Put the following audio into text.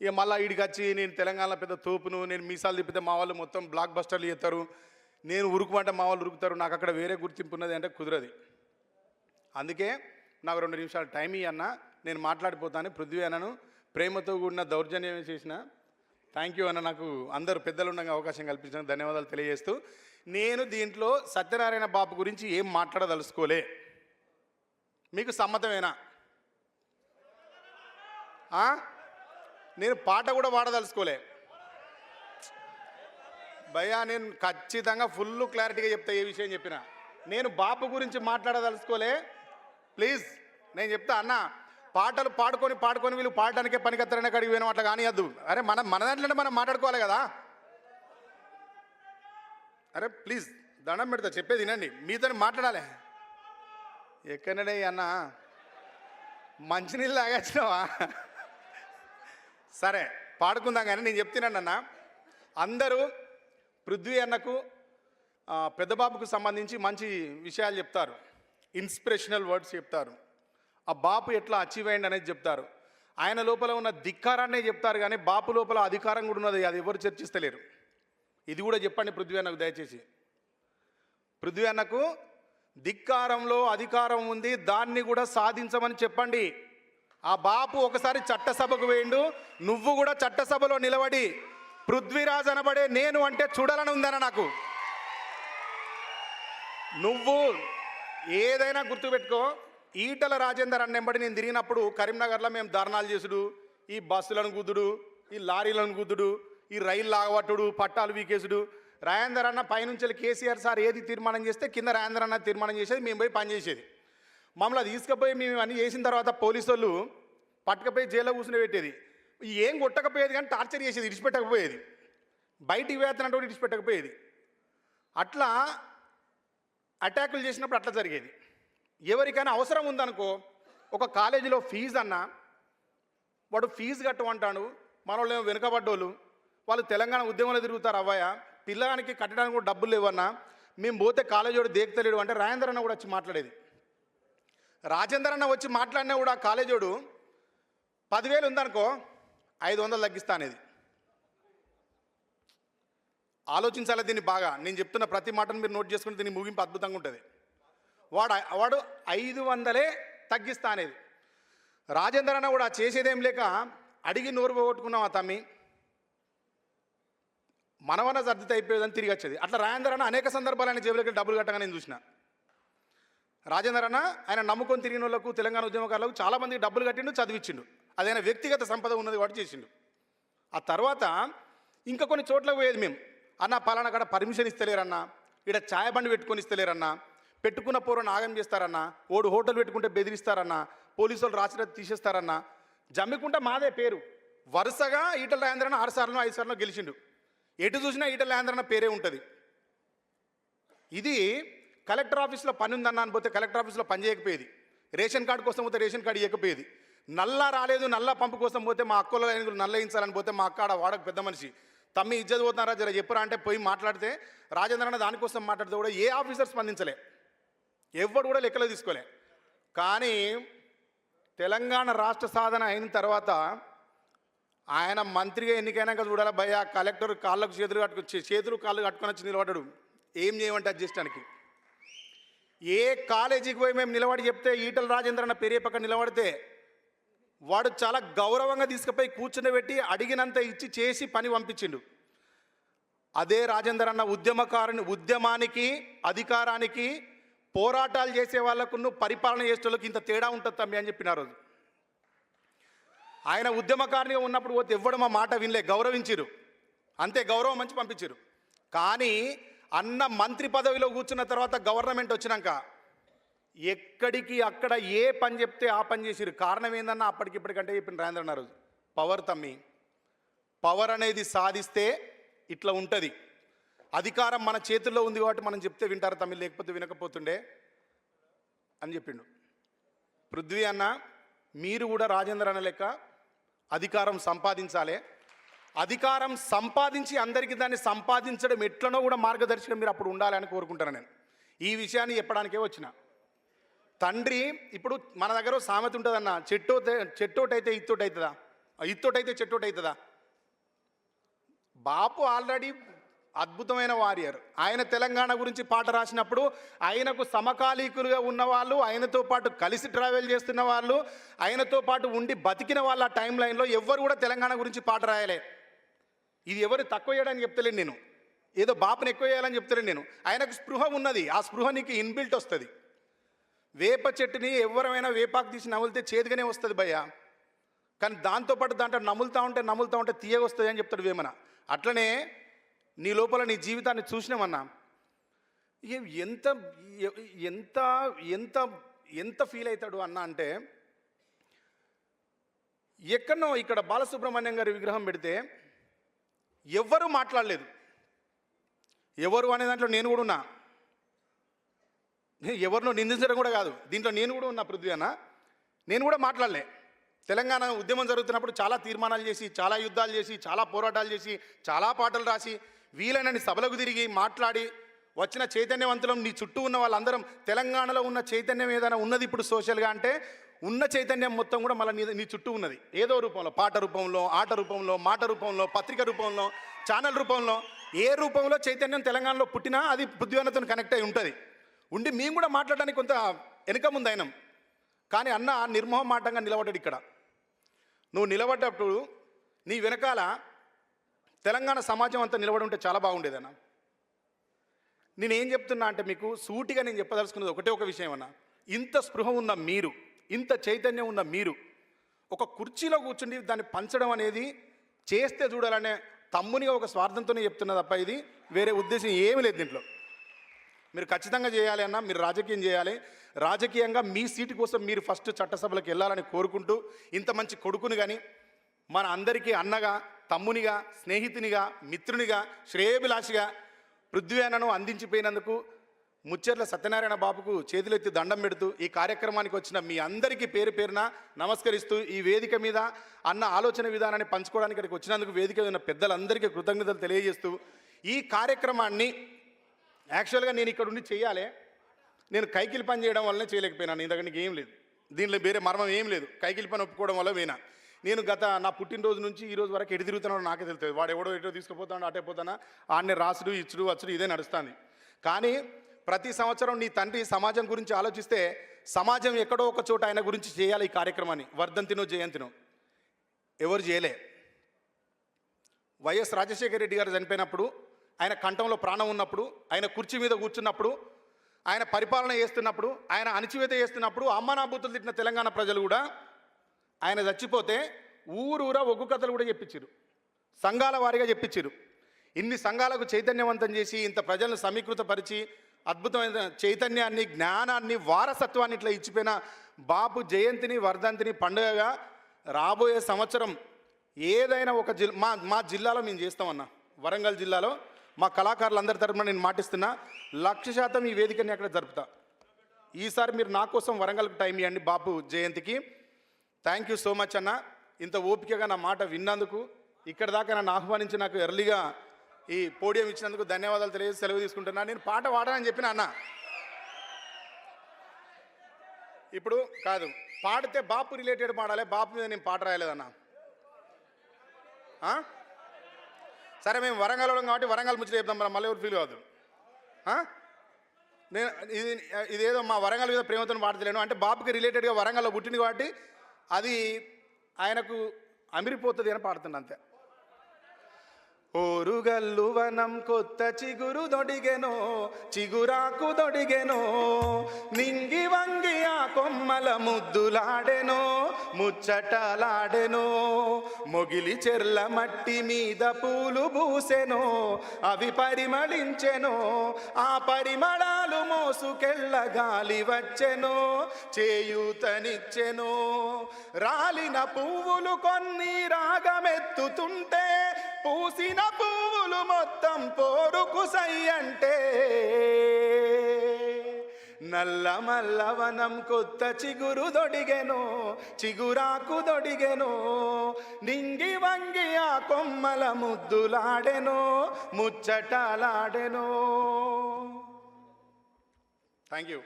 ఇక మళ్ళీ ఈడికి వచ్చి నేను తెలంగాణలో పెద్ద తోపును, నేను మీసాలు తిప్పితే మా వాళ్ళు మొత్తం బ్లాక్ బస్టర్లు చేస్తారు, నేను ఉరుకుమంటే మా వాళ్ళు ఉరుకుతారు, నాకు అక్కడ వేరే గుర్తింపు ఉన్నది అంటే కుదరది. అందుకే నాకు 2 నిమిషాలు టైం ఇవ్వన్న, నేను మాట్లాడిపోతాను. పృథ్వీ అన్నను ప్రేమతో కూడిన దౌర్జన్యం చేసిన. థ్యాంక్ యూ అన్న, నాకు అందరూ పెద్దలు ఉండగా అవకాశం కల్పించిన ధన్యవాదాలు తెలియజేస్తూ, నేను దీంట్లో సత్యనారాయణ బాబు గురించి ఏం మాట్లాడదలుచుకోలే. మీకు సమ్మతమేనా? నేను పాట కూడా పాడదలుచుకోలే భయ్యా. నేను ఖచ్చితంగా ఫుల్ క్లారిటీగా చెప్తా ఏ విషయం చెప్పినా. నేను బాపు గురించి మాట్లాడదలుచుకోలే. ప్లీజ్ నేను చెప్తా అన్న, పాటలు పాడుకొని వీళ్ళు పాడడానికే పనికెత్తారనే కాడికి పోయినాం, అట్లా కానియద్దు. అరే మన దాంట్లోనే మనం మాట్లాడుకోవాలి కదా. అరే ప్లీజ్ దండం పెడతా, చెప్పేది వినండి, మీతో మాట్లాడాలి. ఎక్కడనే అన్న మంచినీళ్ళు తాగచ్చినావా? సరే పాడుకుందాం కానీ నేను చెప్తున్నానన్న, అందరూ పృథ్వీ అన్నకు పెద్దబాబుకు సంబంధించి మంచి విషయాలు చెప్తారు, ఇన్స్పిరేషనల్ వర్డ్స్ చెప్తారు, ఆ బాపు ఎట్లా అచీవ్ అయ్యింది అనేది చెప్తారు, ఆయన లోపల ఉన్న ధిక్కారాన్నే చెప్తారు. కానీ బాపు లోపల అధికారం కూడా ఉన్నది, అది ఎవరు చర్చిస్తలేరు. ఇది కూడా చెప్పండి పృథ్వీ అన్నకు దయచేసి. పృథ్వీ అన్నకు ధిక్కారంలో అధికారం ఉంది, దాన్ని కూడా సాధించమని చెప్పండి. ఆ బాపు ఒకసారి చట్టసభకు వేయండు, నువ్వు కూడా చట్టసభలో నిలబడి పృథ్వీరాజ్ అనబడే నేను అంటే చూడాలని ఉందన్న నాకు. నువ్వు ఏదైనా గుర్తుపెట్టుకో, ఈటల రాజేందర్ అన్నెంబడి నేను తిరిగినప్పుడు కరీంనగర్లో మేము ధర్నాలు చేసుడు, ఈ బస్సులను గుద్దుడు, ఈ లారీలను గుద్దుడు, ఈ రైలు లాగబట్టుడు, పట్టాలు వీకేసుడు. రాజేందర్ అన్న పైనుంచి కేసీఆర్ సార్ ఏది తీర్మానం చేస్తే కింద రాజేందర్ అన్న తీర్మానం చేసేది, మేము పోయి పనిచేసేది. మమ్మల్ని తీసుకుపోయి మేము అన్నీ చేసిన తర్వాత పోలీసు వాళ్ళు పట్టుకపోయి జైల్లో కూర్చుని పెట్టేది. ఏం కొట్టకపోయేది కానీ టార్చర్ చేసేది, ఇడిచిపెట్టకపోయేది, బయటికి వేస్తున్నట్టు ఇడిచిపెట్టకపోయేది. అట్లా అటాకులు చేసినప్పుడు అట్లా జరిగేది. ఎవరికైనా అవసరం ఉందనుకో, ఒక కాలేజీలో ఫీజు అన్న వాడు ఫీజు కట్టమంటాడు, మన వాళ్ళు ఏమో వెనుకబడ్డోళ్ళు, వాళ్ళు తెలంగాణ ఉద్యమంలో తిరుగుతారు. అవ్వయ్య పిల్లగానికి కట్టడానికి కూడా డబ్బులు లేవన్నా, మేము పోతే కాలేజీ వాడు దేకుతలేడు అంటే రాజేందర్ అన్న కూడా వచ్చి మాట్లాడేది. రాజేందర్ అన్న వచ్చి మాట్లాడినా కూడా ఆ కాలేజోడు 10,000 ఉందనుకో 500 తగ్గిస్తా అనేది. ఆలోచించాలి దీన్ని బాగా. నేను చెప్తున్న ప్రతి మాటను మీరు నోట్ చేసుకుని దీన్ని ముగింపు అద్భుతంగా ఉంటుంది. వాడు 500 తగ్గిస్తా అనేది. రాజేందర్ అన్న కూడా చేసేదేం లేక అడిగి నోరు పోగొట్టుకున్నాం ఆ తమ్మి, మనవన్న సర్దిత అయిపోయేదని తిరిగి వచ్చేది. అట్లా రాజేందర్ అన్న అనేక సందర్భాలు ఆయన జేబులకి డబ్బులు కట్టగా నేను చూసిన. రాజేందర్ అన్న ఆయన నమ్ముకొని తిరిగిన వాళ్ళకు, తెలంగాణ ఉద్యమకారులకు చాలామందికి డబ్బులు కట్టిండు, చదివించిండు. అదైనా వ్యక్తిగత సంపద ఉన్నది వాడు చేసిండు. ఆ తర్వాత ఇంకా కొన్ని చోట్లకు పోయేది మేము, అన్న పలానా కాడ పర్మిషన్ ఇస్తలేరన్నా, ఇక్కడ ఛాయ్ బండి పెట్టుకొని ఇస్తలేరన్నా, పెట్టుకున్న పూర్వం ఆగం చేస్తారన్నా, ఓడు హోటల్ పెట్టుకుంటే బెదిరిస్తారన్నా, పోలీసు వాళ్ళు రాసిన తీసేస్తారన్నా. జమ్మికుంటే మాదే పేరు. వరుసగా ఈటల రాజేందర్ అన్న 6 సార్లు 5 సార్లు గెలిచిండు. ఎటు చూసినా ఈటల రాజేందర్ అన్న పేరే ఉంటుంది. ఇది కలెక్టర్ ఆఫీస్లో పని ఉందన్న అని పోతే కలెక్టర్ ఆఫీస్లో పని చేయకపోయేది, రేషన్ కార్డు కోసం పోతే రేషన్ కార్డు ఇవ్వకపోయేది, నల్లా రాలేదు నల్లా పంపు కోసం పోతే మా అక్కలో నల్ల వేయించాలని పోతే మా అక్క వాడకు పెద్ద మనిషి, తమ్మి ఇజ్జత్ పోతున్నారా జర చెప్పురా అంటే పోయి మాట్లాడితే రాజేంద్ర అన్న దానికోసం మాట్లాడితే కూడా ఏ ఆఫీసర్ స్పందించలే, ఎవడు కూడా లెక్కలో తీసుకోలే. కానీ తెలంగాణ రాష్ట్ర సాధన అయిన తర్వాత ఆయన మంత్రిగా ఎన్నికైనాక చూడాలి భయ్య, కలెక్టర్ కాళ్ళకు చేతులు కాళ్ళు కట్టుకొని వచ్చి నిలబడ్డాడు. ఏం చేయమంటే అడ్జస్టానికి ఏ కాలేజీకి పోయి మేము నిలబడి చెప్తే ఈటల రాజేంద్ర అన్న పేరే పక్కన నిలబడితే వాడు చాలా గౌరవంగా తీసుకుపోయి కూర్చుని అడిగినంత ఇచ్చి చేసి పని పంపించిండు. అదే రాజేందర్ అన్న ఉద్యమానికి అధికారానికి పోరాటాలు చేసే వాళ్ళకు పరిపాలన చేసే వాళ్ళకి ఇంత తేడా ఉంటుంది తమ్మి అని చెప్పిన రోజు. ఆయన ఉద్యమకారిగా ఉన్నప్పుడు పోతే ఎవ్వడు మా మాట వినలే, గౌరవించిరు, అంతే గౌరవం మంచి పంపించారు. కానీ అన్న మంత్రి పదవిలో కూర్చున్న తర్వాత గవర్నమెంట్ వచ్చినాక ఎక్కడికి అక్కడ ఏ పని చెప్తే ఆ పని చేసిరు. కారణం ఏందన్నా అప్పటికిప్పటికంటే చెప్పిన రాజేంద్ర అన్న రోజు పవర్ తమ్మి, పవర్ అనేది సాధిస్తే ఇట్లా ఉంటుంది. అధికారం మన చేతుల్లో ఉంది కాబట్టి మనం చెప్తే వింటారు తమ్మి, లేకపోతే వినకపోతుండే అని చెప్పిండు. పృథ్వీ అన్న మీరు కూడా రాజేంద్ర అన్న లెక్క అధికారం సంపాదించాలి. అధికారం సంపాదించి అందరికీ దాన్ని సంపాదించడం ఎట్లనో కూడా మార్గదర్శకం మీరు అప్పుడు ఉండాలని కోరుకుంటాను. నేను ఈ విషయాన్ని చెప్పడానికే వచ్చిన. తండ్రి ఇప్పుడు మన దగ్గర సామెత ఉంటుందన్న, చెట్టోటైతే ఇత్తోటి అవుతుందా? ఇత్తోటైతే చెట్టోటి అవుతుందా? బాపు ఆల్రెడీ అద్భుతమైన వారియర్. ఆయన తెలంగాణ గురించి పాట రాసినప్పుడు ఆయనకు సమకాలీకులుగా ఉన్నవాళ్ళు, ఆయనతో పాటు కలిసి ట్రావెల్ చేస్తున్న వాళ్ళు, ఆయనతో పాటు ఉండి బతికిన వాళ్ళ టైం లైన్లో ఎవ్వరు కూడా తెలంగాణ గురించి పాట రాయలే. ఇది ఎవరు తక్కువ చేయడానికి చెప్తలేను నేను, ఏదో బాపుని ఎక్కువ చేయాలని చెప్తలేను నేను. ఆయనకు స్పృహ ఉన్నది, ఆ స్పృహ నీకు ఇన్బిల్ట్ వస్తుంది. వేప చెట్టుని ఎవరైనా వేపాకు తీసి నములితే చేదుగానే వస్తుంది భయ్య, కానీ దాంతోపాటు దాంట్లో నములుతూ ఉంటే తీయగా వస్తుంది అని చెప్తాడు వేమన. అట్లనే నీ లోపల నీ జీవితాన్ని చూసినామన్నా ఎంత ఎంత ఎంత ఎంత ఫీల్ అవుతాడు అన్న అంటే, ఎక్కడనో ఇక్కడ బాలసుబ్రహ్మణ్యం గారి విగ్రహం పెడితే ఎవ్వరూ మాట్లాడలేదు. ఎవరు అనే దాంట్లో నేను కూడా ఉన్నా, ఎవరినో నిందించడం కూడా కాదు, దీంట్లో నేను కూడా ఉన్నా. పృథ్వీ అన్న, నేను కూడా మాట్లాడలే. తెలంగాణ ఉద్యమం జరుగుతున్నప్పుడు చాలా తీర్మానాలు చేసి, చాలా యుద్ధాలు చేసి, చాలా పోరాటాలు చేసి, చాలా పాటలు రాసి, వీలైనన్ని సభలకు తిరిగి మాట్లాడి వచ్చిన చైతన్యవంతులం నీ చుట్టూ ఉన్న వాళ్ళందరం. తెలంగాణలో ఉన్న చైతన్యం ఏదైనా ఉన్నది ఇప్పుడు సోషల్గా అంటే, ఉన్న చైతన్యం మొత్తం కూడా మళ్ళీ నీ చుట్టూ ఉన్నది ఏదో రూపంలో, పాట రూపంలో, ఆట రూపంలో, మాట రూపంలో, పత్రిక రూపంలో, ఛానల్ రూపంలో. ఏ రూపంలో చైతన్యం తెలంగాణలో పుట్టినా అది పృథ్వీతో కనెక్ట్ అయి ఉంటుంది. ఉండి మేము కూడా మాట్లాడడానికి కొంత వెనుక ముందు అయినాం. కానీ అన్న నిర్మోహమాటంగా నిలబడ్డాడు ఇక్కడ. నువ్వు నిలబడ్డప్పుడు నీ వెనకాల తెలంగాణ సమాజం అంతా నిలబడి ఉంటే చాలా బాగుండేదన్న. నేనేం చెప్తున్నా అంటే, మీకు సూటిగా నేను చెప్పదలుచుకున్నది ఒకటే ఒక విషయం అన్న. ఇంత స్పృహ ఉన్న మీరు, ఇంత చైతన్యం ఉన్న మీరు ఒక కుర్చీలో కూర్చుండి దాన్ని పంచడం అనేది చేస్తే చూడాలనే తమ్మునిగా ఒక స్వార్థంతోనే చెప్తున్నా తప్ప ఇది వేరే ఉద్దేశం ఏమీ లేదు దీంట్లో. మీరు ఖచ్చితంగా చేయాలి అన్న, మీరు రాజకీయం చేయాలి. రాజకీయంగా మీ సీటు కోసం మీరు ఫస్ట్ చట్టసభలకు వెళ్ళాలని కోరుకుంటూ, ఇంత మంచి కొడుకుని కానీ మన అందరికీ అన్నగా, తమ్మునిగా, స్నేహితునిగా, మిత్రునిగా, శ్రేయోభిలాషిగా పృథ్వీ అన్నను అందించిపోయినందుకు ముచ్చెర్ల సత్యనారాయణ బాబుకు చేతులెత్తి దండం పెడుతూ ఈ కార్యక్రమానికి వచ్చిన మీ అందరికీ పేరు పేరున నమస్కరిస్తూ, ఈ వేదిక మీద అన్న ఆలోచన విధానాన్ని పంచుకోవడానికి ఇక్కడికి వచ్చినందుకు వేదిక ఉన్న పెద్దలందరికీ కృతజ్ఞతలు తెలియజేస్తూ, ఈ కార్యక్రమాన్ని యాక్చువల్గా నేను ఇక్కడ ఉండి చేయాలి, నేను కైకిలి పని చేయడం వల్లనే చేయలేకపోయినాను. నీ దగ్గర నీకు ఏం లేదు, దీనిలో వేరే మర్మం ఏం లేదు. కైకిలి పని ఒప్పుకోవడం వల్ల పోయినా. నేను గత నా పుట్టినరోజు నుంచి ఈ రోజు వరకు ఎటు తిరుగుతున్నాడో నాకే తెలుస్తుంది. వాడు ఎవడో ఎటో తీసుకుపోతాడో అటే పోతానా, ఆడనే రాసుడు ఇచ్చుడు వచ్చుడు ఇదే నడుస్తుంది. కానీ ప్రతి సంవత్సరం నీ తండ్రి సమాజం గురించి ఆలోచిస్తే, సమాజం ఎక్కడో ఒక చోట ఆయన గురించి చేయాలి ఈ కార్యక్రమాన్ని. వర్ధంతినో జయంతినో ఎవరు చేయలే. వైఎస్ రాజశేఖర రెడ్డి గారు చనిపోయినప్పుడు, ఆయన కంఠంలో ప్రాణం ఉన్నప్పుడు, ఆయన కుర్చీ మీద కూర్చున్నప్పుడు, ఆయన పరిపాలన చేస్తున్నప్పుడు, ఆయన అణచివేత చేస్తున్నప్పుడు అమ్మానాబూతులు తిట్టిన తెలంగాణ ప్రజలు కూడా ఆయన చచ్చిపోతే ఊరూరా ఒగ్గు కథలు కూడా చెప్పించారు, సంఘాల వారీగా చెప్పించారు. ఇన్ని సంఘాలకు చైతన్యవంతం చేసి, ఇంత ప్రజలను సమీకృతపరిచి, అద్భుతమైన చైతన్యాన్ని, జ్ఞానాన్ని, వారసత్వాన్ని ఇట్లా ఇచ్చిపోయిన బాపు జయంతిని, వర్ధంతిని పండుగగా రాబోయే సంవత్సరం ఏదైనా ఒక మా జిల్లాలో మేము చేస్తామన్నా. వరంగల్ జిల్లాలో మా కళాకారులందరి తరపున నేను మాటిస్తున్నా, 100% ఈ వేదికని అక్కడ జరుపుతా. ఈసారి మీరు నా కోసం వరంగల్కి టైం ఇవ్వండి బాపు జయంతికి. థ్యాంక్ యూ సో మచ్ అన్న, ఇంత ఓపికగా నా మాట విన్నందుకు, ఇక్కడ దాకా నన్ను ఆహ్వానించి నాకు ఎర్లీగా ఈ పోడియం ఇచ్చినందుకు ధన్యవాదాలు తెలియజేసి సెలవు తీసుకుంటున్నా. నేను పాట పాడానని చెప్పిన అన్న, ఇప్పుడు కాదు, పాడితే బాపు రిలేటెడ్ పాడాలి, బాపు మీద నేను పాట రాయలేదన్నా. సరే, మేము వరంగల్ కాబట్టి వరంగల్ ముచ్చట చెప్తాం, మళ్ళీ ఎవరు ఫీల్ కావద్దు. నేను ఇదేదో మా వరంగల్ మీద ప్రేమతో పాడతలేను అంటే, బాపుకి రిలేటెడ్గా వరంగల్లో పుట్టింది కాబట్టి అది ఆయనకు అమిరిపోతుంది అని పాడుతుంది అంతే. ఓరుగల్లు వనం కొత్త చిగురు దొడిగెనో, చిగురాకు దొడిగెనో, నింగి వంగి ఆ కొమ్మల ముద్దులాడెనో, ముచ్చటలాడెనో, మొగిలి చెర్ల మట్టి మీద పూలు పూసెనో, అవి పరిమళించెనో, ఆ పరిమళాలు మోసుకెళ్ళ గాలి వచ్చెనో, చేయూతనిచ్చెనో, రాలిన పువ్వులు కొన్ని రాగమెత్తుతుంటే, పూసిన పువ్వులు మొత్తం పోరుకు సై అంటే, నల్ల మల్లవనం కొత్త చిగురు దొడిగెనో, చిగురాకు దొడిగెనో, నింగి వంగి ఆ కొమ్మల ముద్దులాడెనో, ముచ్చటలాడెనో. Thank you.